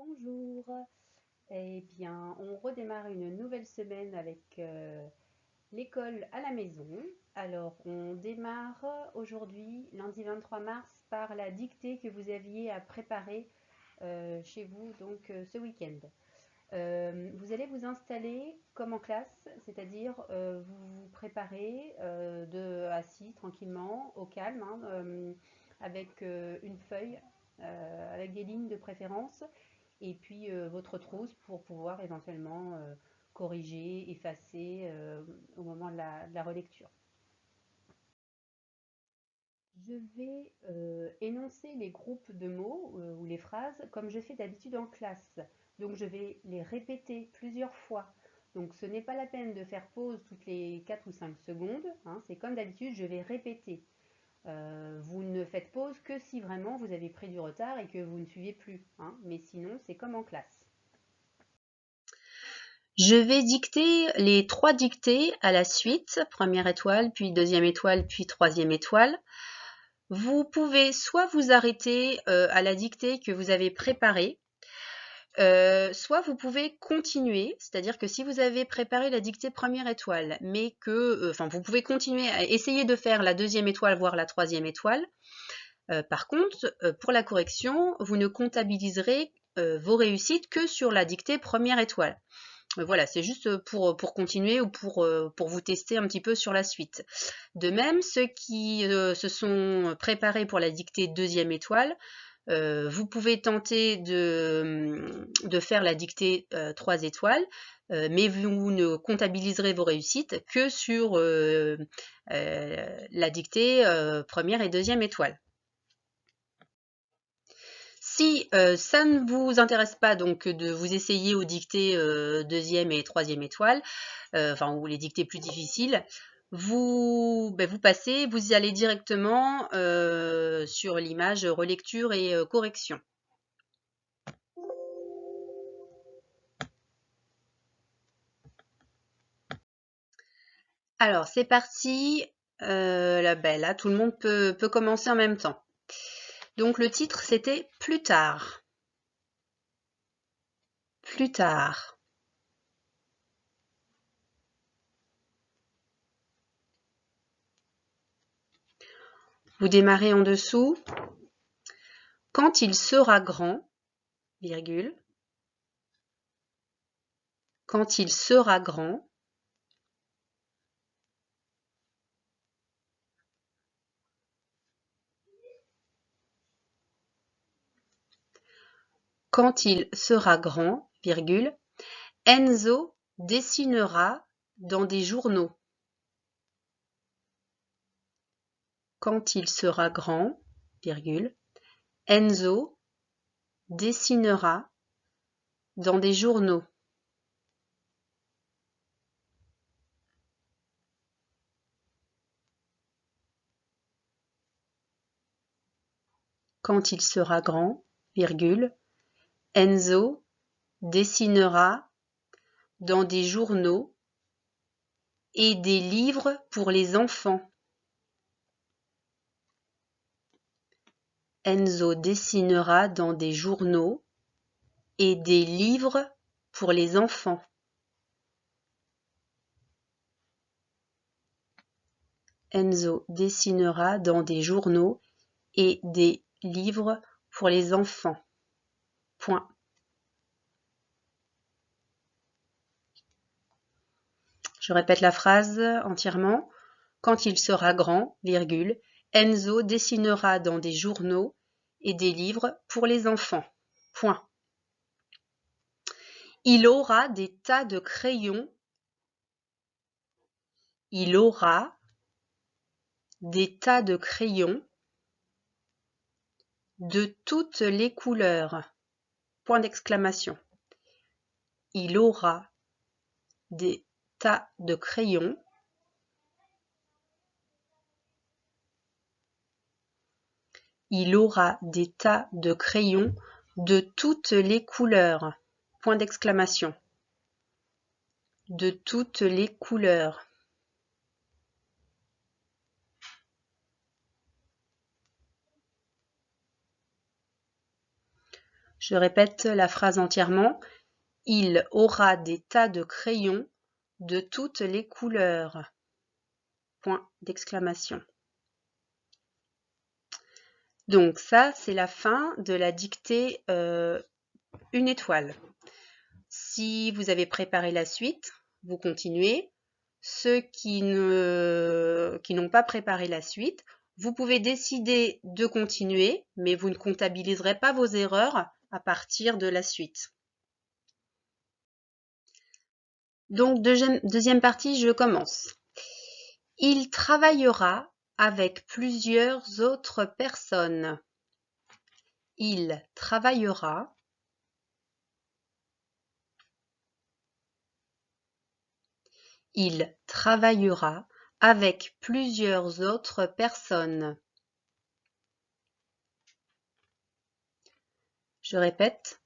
Bonjour. Eh bien, on redémarre une nouvelle semaine avec l'école à la maison. Alors, on démarre aujourd'hui, lundi 23 mars, par la dictée que vous aviez à préparer chez vous donc ce week-end. Vous allez vous installer comme en classe, c'est-à-dire vous vous préparez assis tranquillement, au calme, hein, avec une feuille, avec des lignes de préférence et puis votre trousse pour pouvoir éventuellement corriger, effacer au moment de la relecture. Je vais énoncer les groupes de mots ou les phrases comme je fais d'habitude en classe. Donc je vais les répéter plusieurs fois. Donc ce n'est pas la peine de faire pause toutes les 4 ou 5 secondes, hein. C'est comme d'habitude, je vais répéter. Vous ne faites pause que si vraiment vous avez pris du retard et que vous ne suivez plus, hein. Mais sinon, c'est comme en classe. Je vais dicter les 3 dictées à la suite, première étoile, puis deuxième étoile, puis troisième étoile. Vous pouvez soit vous arrêter à la dictée que vous avez préparée, soit vous pouvez continuer, c'est-à-dire que si vous avez préparé la dictée première étoile, mais que, vous pouvez continuer à essayer de faire la deuxième étoile, voire la troisième étoile. Par contre, pour la correction, vous ne comptabiliserez vos réussites que sur la dictée première étoile. Voilà, c'est juste pour continuer ou pour vous tester un petit peu sur la suite. De même, ceux qui se sont préparés pour la dictée deuxième étoile, vous pouvez tenter de faire la dictée 3 étoiles, mais vous ne comptabiliserez vos réussites que sur la dictée première et deuxième étoile. Si ça ne vous intéresse pas donc de vous essayer aux dictées deuxième et troisième étoile, ou les dictées plus difficiles, vous passez, vous y allez directement sur l'image relecture et correction. Alors c'est parti, là tout le monde peut commencer en même temps. Donc le titre c'était Plus tard. Plus tard. Vous démarrez en dessous. Quand il sera grand, virgule. Quand il sera grand. Quand il sera grand, virgule, Enzo dessinera dans des journaux. Quand il sera grand, virgule, Enzo dessinera dans des journaux. Quand il sera grand, virgule, Enzo dessinera dans des journaux et des livres pour les enfants. Enzo dessinera dans des journaux et des livres pour les enfants. Enzo dessinera dans des journaux et des livres pour les enfants. Point. Je répète la phrase entièrement. Quand il sera grand, virgule, Enzo dessinera dans des journaux et des livres pour les enfants. Point. Il aura des tas de crayons. Il aura des tas de crayons de toutes les couleurs. Point d'exclamation. Il aura des tas de crayons Il aura des tas de crayons de toutes les couleurs. Point d'exclamation. De toutes les couleurs. Je répète la phrase entièrement. Il aura des tas de crayons de toutes les couleurs. Point d'exclamation. Donc ça, c'est la fin de la dictée une étoile. Si vous avez préparé la suite, vous continuez. Ceux qui n'ont pas préparé la suite, vous pouvez décider de continuer, mais vous ne comptabiliserez pas vos erreurs à partir de la suite. Donc, deuxième partie, je commence. Il travaillera avec plusieurs autres personnes. Il travaillera avec plusieurs autres personnes. Je répète,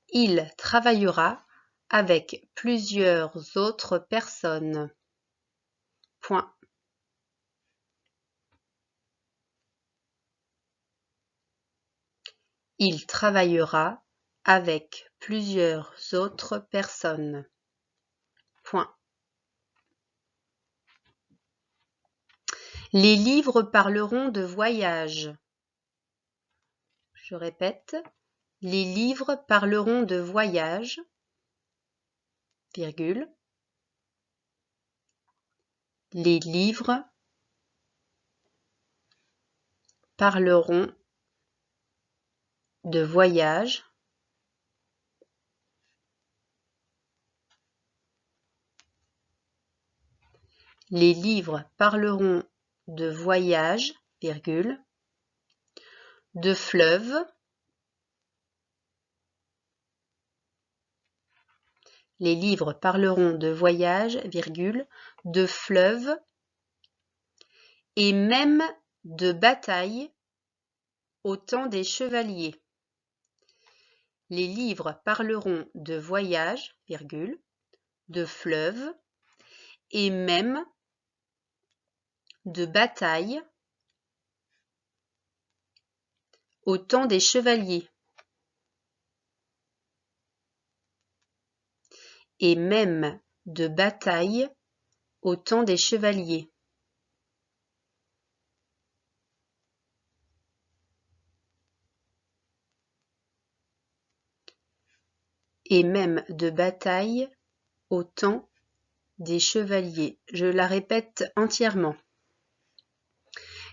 il travaillera avec plusieurs autres personnes. Point. Il travaillera avec plusieurs autres personnes. Point. Les livres parleront de voyage. Je répète, les livres parleront de voyage, virgule. Les livres parleront de voyage, les livres parleront de voyage, virgule, de fleuve, les livres parleront de voyage, virgule, de fleuve, et même de bataille au temps des chevaliers. Les livres parleront de voyage, virgule, de fleuve, et même de bataille au temps des chevaliers. Et même de bataille au temps des chevaliers. Et même de bataille au temps des chevaliers. Je la répète entièrement.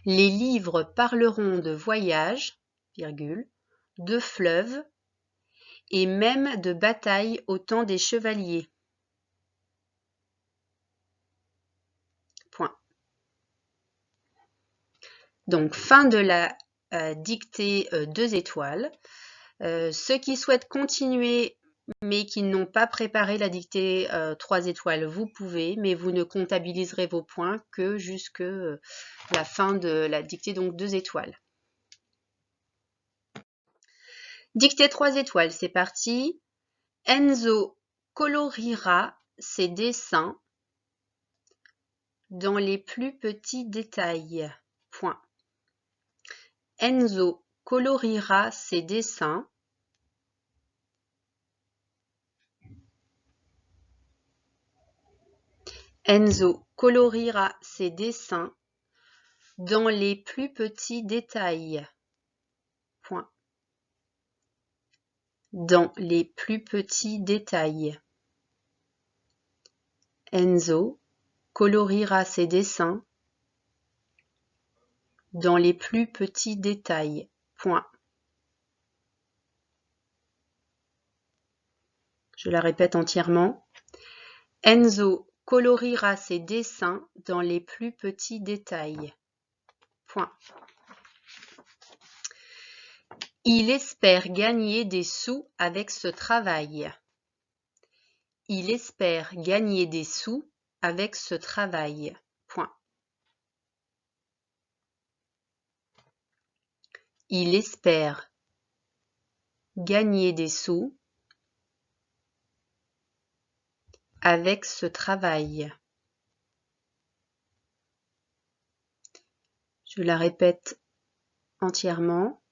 Les livres parleront de voyage, virgule, de fleuve, et même de bataille au temps des chevaliers. Point. Donc, fin de la dictée 2 étoiles. Ceux qui souhaitent continuer mais qui n'ont pas préparé la dictée 3 étoiles, vous pouvez, mais vous ne comptabiliserez vos points que jusque la fin de la dictée, donc 2 étoiles. Dictée 3 étoiles, c'est parti. Enzo coloriera ses dessins dans les plus petits détails. Point. Enzo coloriera ses dessins Enzo coloriera ses dessins dans les plus petits détails. Point. Dans les plus petits détails. Enzo coloriera ses dessins dans les plus petits détails. Point. Je la répète entièrement. Enzo coloriera ses dessins dans les plus petits détails. Point. Il espère gagner des sous avec ce travail. Il espère gagner des sous avec ce travail. Point. Il espère gagner des sous avec ce travail. Je la répète entièrement.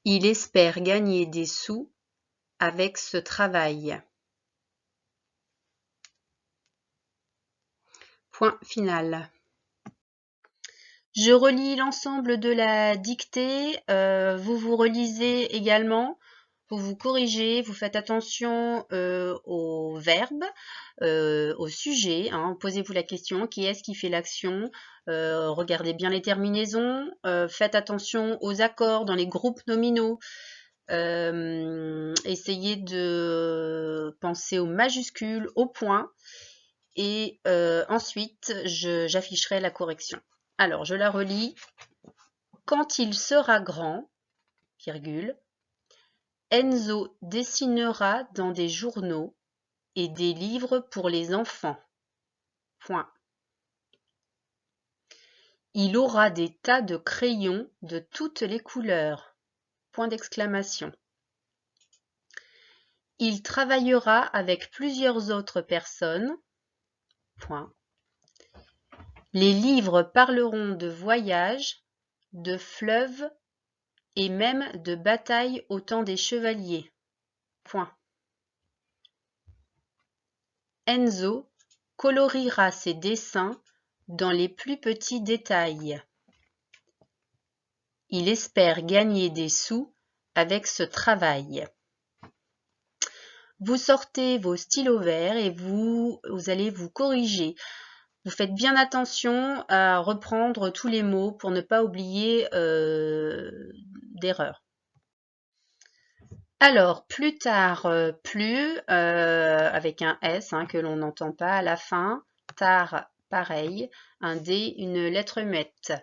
Il espère gagner des sous avec ce travail. Point final. Je relis l'ensemble de la dictée. Vous vous relisez également. Vous vous corrigez, vous faites attention aux verbes, au sujet. Hein. Posez-vous la question, qui est-ce qui fait l'action? Regardez bien les terminaisons. Faites attention aux accords dans les groupes nominaux. Essayez de penser aux majuscules, aux points. Et ensuite, j'afficherai la correction. Alors, je la relis. Quand il sera grand, virgule, Enzo dessinera dans des journaux et des livres pour les enfants. Point. Il aura des tas de crayons de toutes les couleurs. Point d'exclamation. Il travaillera avec plusieurs autres personnes. Point. Les livres parleront de voyages, de fleuves et même de batailles au temps des chevaliers. Point. Enzo coloriera ses dessins dans les plus petits détails. Il espère gagner des sous avec ce travail. Vous sortez vos stylos verts et vous allez vous corriger. Vous faites bien attention à reprendre tous les mots pour ne pas oublier d'erreurs. Alors, plus tard, plus, avec un S que l'on n'entend pas à la fin. Tard, pareil. Un D, une lettre muette.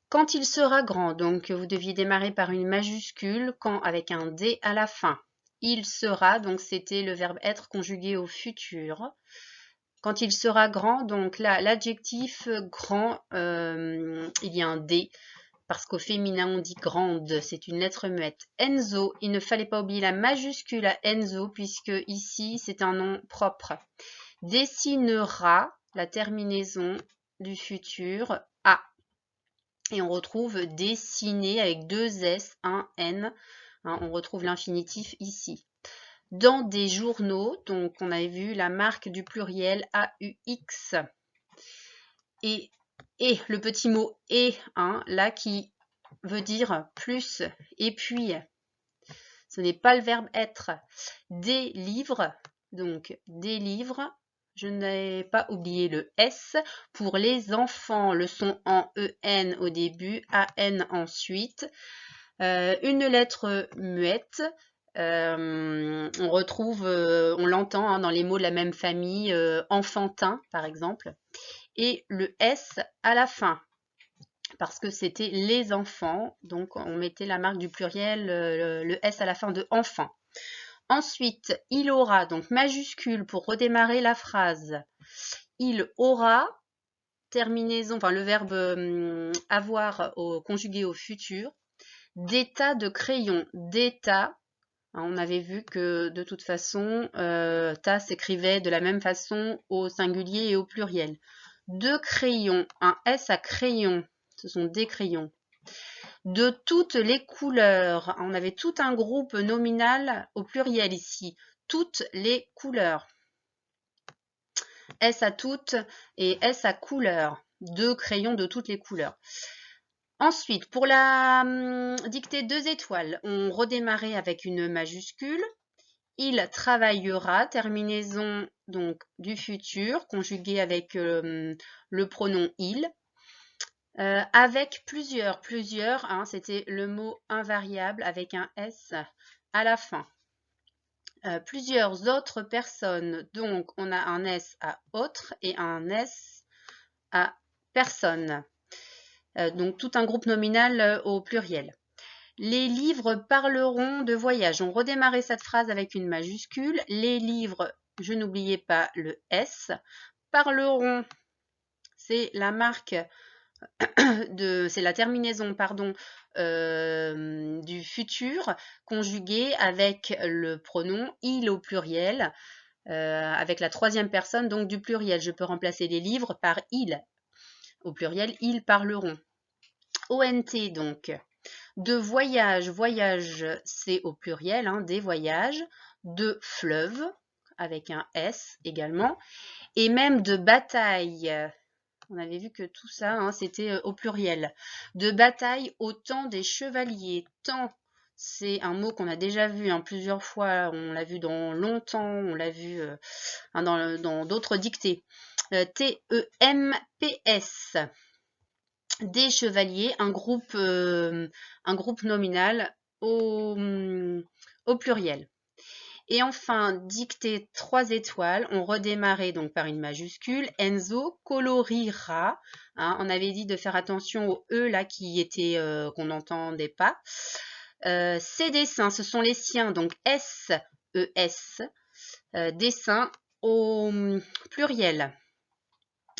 Quand il sera grand, donc vous deviez démarrer par une majuscule, quand avec un D à la fin. Il sera, donc c'était le verbe être conjugué au futur. Quand il sera grand, donc là, l'adjectif grand, il y a un D. Parce qu'au féminin, on dit grande, c'est une lettre muette. Enzo, il ne fallait pas oublier la majuscule à Enzo, puisque ici, c'est un nom propre. Dessinera, la terminaison du futur, A. Et on retrouve dessiner avec deux S, un N. Hein, on retrouve l'infinitif ici. Dans des journaux, donc on avait vu la marque du pluriel AUX. Et le petit mot et, là qui veut dire plus, et puis, ce n'est pas le verbe être. Des livres, donc des livres, je n'ai pas oublié le S, pour les enfants, le son en EN au début, AN ensuite, une lettre muette, on retrouve, on l'entend dans les mots de la même famille, enfantin par exemple, et le S à la fin, parce que c'était les enfants, donc on mettait la marque du pluriel, le S à la fin de enfant. Ensuite, il aura, donc majuscule pour redémarrer la phrase. Il aura, terminaison, enfin le verbe avoir conjugué au futur, des tas de crayons, des tas. On avait vu que de toute façon, tas s'écrivait de la même façon au singulier et au pluriel. De crayons, un S à crayon, ce sont des crayons. De toutes les couleurs, on avait tout un groupe nominal au pluriel ici. Toutes les couleurs. S à toutes et S à couleurs. Deux crayons de toutes les couleurs. Ensuite, pour la dictée 2 étoiles, on redémarrait avec une majuscule. Il travaillera, terminaison donc du futur, conjugué avec le pronom il. Avec plusieurs, c'était le mot invariable avec un S à la fin. Plusieurs autres personnes, donc on a un S à autre et un S à personne. Donc tout un groupe nominal au pluriel. Les livres parleront de voyage. On redémarrait cette phrase avec une majuscule. Les livres, je n'oubliais pas le S. Parleront, c'est la marque c'est la terminaison, pardon, du futur conjugué avec le pronom il au pluriel, avec la troisième personne donc du pluriel. Je peux remplacer les livres par il. Au pluriel, ils parleront. ONT donc. De voyage, voyage c'est au pluriel, hein, des voyages. De fleuve, avec un S également. Et même de bataille. On avait vu que tout ça, hein, c'était au pluriel. De bataille au temps des chevaliers. Temps, c'est un mot qu'on a déjà vu hein, plusieurs fois. On l'a vu dans longtemps, on l'a vu hein, dans d'autres dictées. T-E-M-P-S. Des chevaliers, un groupe nominal au pluriel. Et enfin, dictée 3 étoiles, on redémarrait donc par une majuscule. Enzo colorira. Hein, on avait dit de faire attention au E là qui était qu'on n'entendait pas. Ces dessins, ce sont les siens, donc S-E-S. Dessins au pluriel.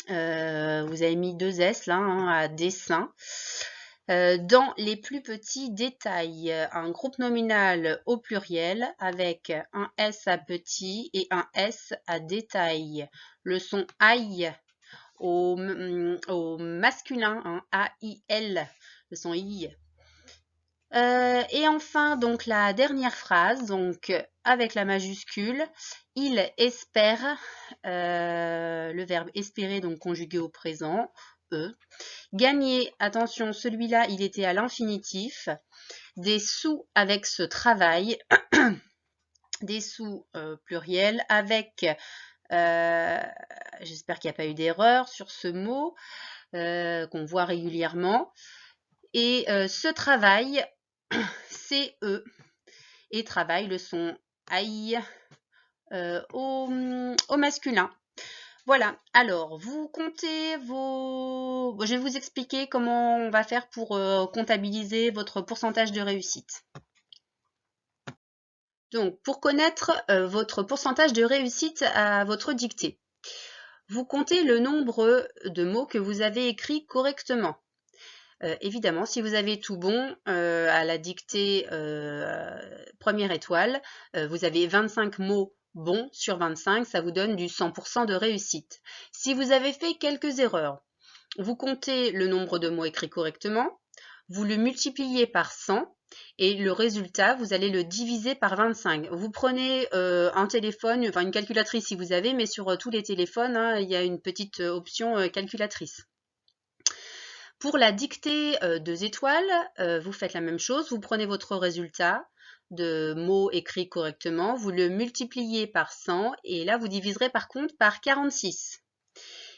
Vous avez mis 2 S là hein, à dessin. Dans les plus petits détails, un groupe nominal au pluriel avec un S à petit et un S à détail. Le son aïe au masculin, hein, A-I-L, le son I. Et enfin, donc la dernière phrase, donc avec la majuscule, il espère, le verbe espérer, donc conjugué au présent, E. Gagner, attention, celui-là, il était à l'infinitif. Des sous avec ce travail, des sous pluriel avec, j'espère qu'il n'y a pas eu d'erreur sur ce mot, qu'on voit régulièrement. Et ce travail, c'est E. Et travail, le son aïe au masculin. Voilà, alors vous comptez vos... Je vais vous expliquer comment on va faire pour comptabiliser votre pourcentage de réussite. Donc, pour connaître votre pourcentage de réussite à votre dictée, vous comptez le nombre de mots que vous avez écrits correctement. Évidemment, si vous avez tout bon à la dictée première étoile, vous avez 25 mots bons sur 25, ça vous donne du 100% de réussite. Si vous avez fait quelques erreurs, vous comptez le nombre de mots écrits correctement, vous le multipliez par 100 et le résultat, vous allez le diviser par 25. Vous prenez un téléphone, enfin une calculatrice si vous avez, mais sur tous les téléphones, hein, il y a une petite option calculatrice. Pour la dictée 2 étoiles, vous faites la même chose, vous prenez votre résultat de mots écrits correctement, vous le multipliez par 100 et là vous diviserez par contre par 46.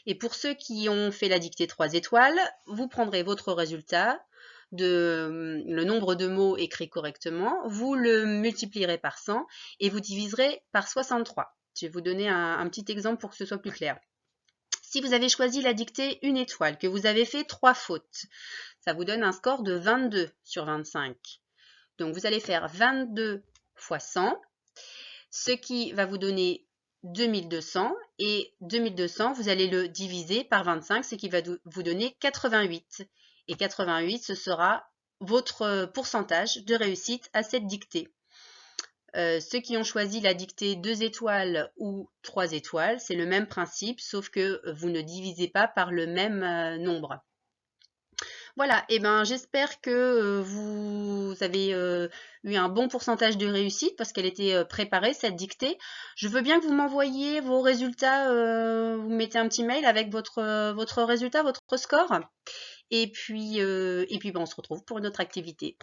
Et pour ceux qui ont fait la dictée 3 étoiles, vous prendrez votre résultat le nombre de mots écrits correctement, vous le multiplierez par 100 et vous diviserez par 63. Je vais vous donner un petit exemple pour que ce soit plus clair. Si vous avez choisi la dictée 1 étoile, que vous avez fait 3 fautes, ça vous donne un score de 22 sur 25. Donc vous allez faire 22 fois 100, ce qui va vous donner 2200, et 2200, vous allez le diviser par 25, ce qui va vous donner 88. Et 88, ce sera votre pourcentage de réussite à cette dictée. Ceux qui ont choisi la dictée 2 étoiles ou 3 étoiles, c'est le même principe, sauf que vous ne divisez pas par le même nombre. Voilà, et ben j'espère que vous avez eu un bon pourcentage de réussite parce qu'elle était préparée, cette dictée. Je veux bien que vous m'envoyiez vos résultats, vous mettez un petit mail avec votre résultat, votre score. Et puis ben, on se retrouve pour une autre activité.